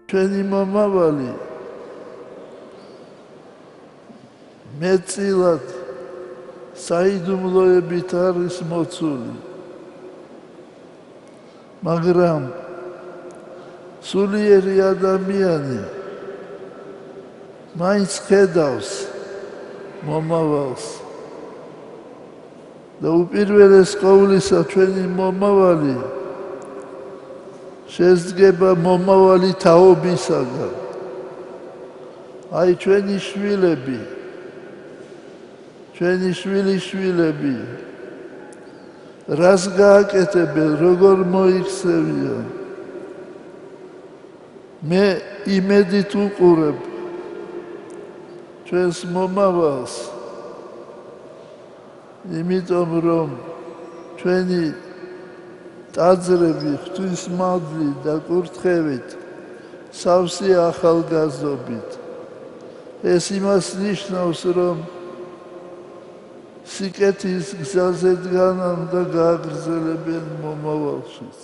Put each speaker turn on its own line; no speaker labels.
ჩვენი მომავალი მეტწილად საიდუმლოებით არის მოცული, მაგრამ სულიერი ადამიანი მაინც ხედავს მომავალს და უპირველეს ყოვლისა ჩვენი მომავალი შესდგება მომავალი თაობისაგან. აი ჩვენი შვილები, ჩვენი შვილიშვილები რას გააკეთებენ, როგორ მოიქცევიან. მე იმედით უყურებ ჩვენს მომავალს, იმიტომ რომ ჩვენი ტაძრები ღვთისმადლი და კურთხევით სავსე ახალგაზრდობით. ეს იმას ნიშნავს, რომ სიკეთის გზაზე დგანან და გააგრძელებენ მომავალშიც.